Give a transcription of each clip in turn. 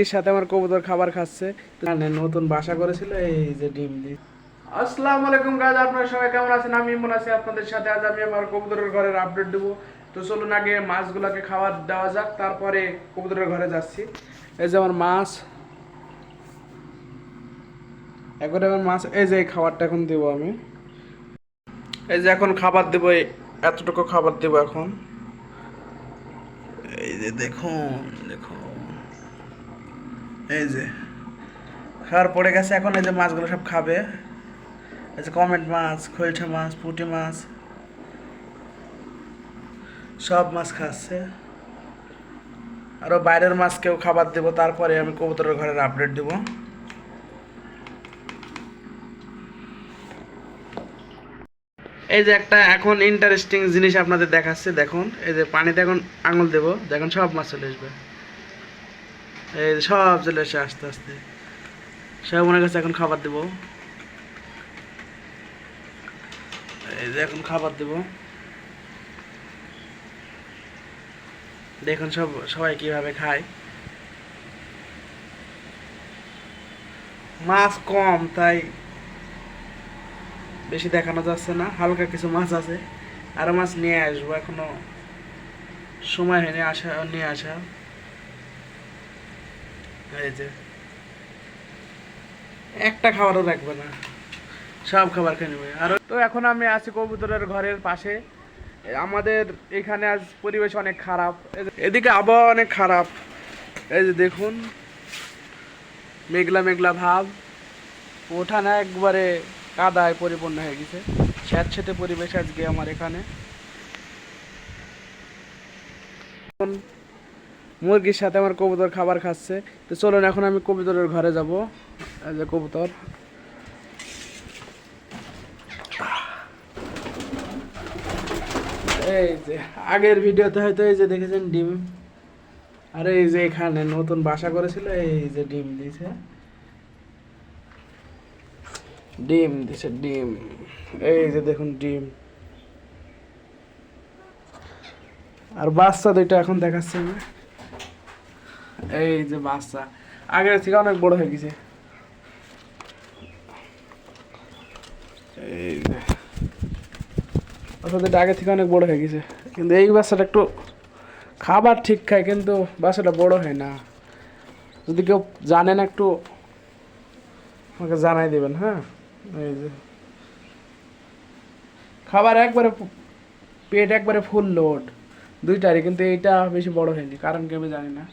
এর সাথে আমার কবুতর খাবার খাচ্ছে। নতুন বাসা করেছিল, এই যে ডিম দিয়ে। আসসালামু আলাইকুম গাইস, আপনারা সবাই কেমন আছেন? আমি ইমন আছি আপনাদের সাথে। আজ আমি আমার কবুতরের ঘরের আপডেট দেবো। তো চলুন আগে মাছগুলোকে খাবার দেওয়া যাক, তারপরে কবুতরের ঘরে যাচ্ছি। এই যে আমার মাছ, একবারে আমার মাছ। এই যে এই খাবারটা এখন দেবো আমি। এই যে এখন খাবার দেবো, এতটুকু খাবার দেবো এখন। এই যে দেখুন দেখুন, এই যে খাবার পড়ে গেছে। এখন এই যে মাছগুলো সব খাবে। এই যে কমেট মাছ, খৈঠা মাছ, পুঁটি মাছ, সব মাছ খাচ্ছে। আরও বাইরের মাছকেও খাবার দেবো, তারপরে আমি কবুতরের ঘরের আপডেট দেবো। এই যে একটা এখন ইন্টারেস্টিং জিনিস আপনাদের দেখাচ্ছে, দেখুন। এই যে পানিতে এখন আঙুল দেবো, দেখুন সব মাছ চলে আসবে। এই যে সব চলে আসে আস্তে আস্তে। সব মনে কাছে এখন খাবার দেবো। এই যে এখন খাবার দেবো, দেখুন সবাই কিভাবে খায়। মাছ কম, তাই বেশি দেখানো যাচ্ছে না। হালকা কিছু মাছ আছে, আরো মাছ নিয়ে আসবো, এখনো সময় হয়নি নিয়ে আসা। এই যে একটা খাবারও রাখবে না, সব খাবার খেয়ে নেবে। আর তো এখন আমি আছি কবুতরের ঘরের পাশে। আমাদের এখানে আজ পরিবেশ অনেক খারাপ, এদিকে আবহাওয়া অনেক খারাপ। এই যে দেখুন, মেঘলা মেঘলা ভাব, ওঠানে একবারে কাদায় পরিপূর্ণ হয়ে গেছে। স্যাঁতসেঁতে পরিবেশ আজকে আমার এখানে। মুরগির সাথে আমার কবুতর খাবার খাচ্ছে। তো চলুন এখন আমি কবুতরের ঘরে যাব। এই যে কবুতর, এই যে আগের ভিডিওতে হয়তো এই যে দেখেছেন ডিম। আর এই যে এখানে নতুন বাসা করেছিল, এই যে ডিম দিছে, ডিম দিছে ডিম। এই যে দেখুন ডিম। আর বাচ্চা দুইটা এখন দেখাচ্ছে না। এই যে বাচ্চা আগের থেকে অনেক বড় হয়ে গেছে। এই যে বাচ্চাটা আগে থেকে অনেক বড় হয়ে গেছে, কিন্তু এই বাচ্চাটা একটু খাবার ঠিক খায়, কিন্তু বাচ্চাটা বড় হয় না। যদি কেউ জানেন একটু আমাকে জানাই দেবেন, হ্যাঁ। এই যে খাবার একবারে পেট একবারে ফুল লোড দুইটারই, কিন্তু এইটা বেশি বড় হয়নি, কারণ কি আমি জানি না।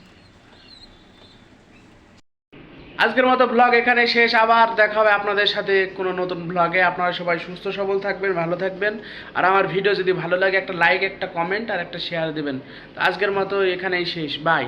আজকের মতো ব্লগ এখানে শেষ। আবার দেখা হবে আপনাদের সাথে কোনো নতুন ব্লগে। আপনারা সবাই সুস্থ সবল থাকবেন, ভালো থাকবেন। আর আমার ভিডিও যদি ভালো লাগে একটা লাইক, একটা কমেন্ট আর একটা শেয়ার দেবেন। তো আজকের মতো এখানেই শেষ, বাই।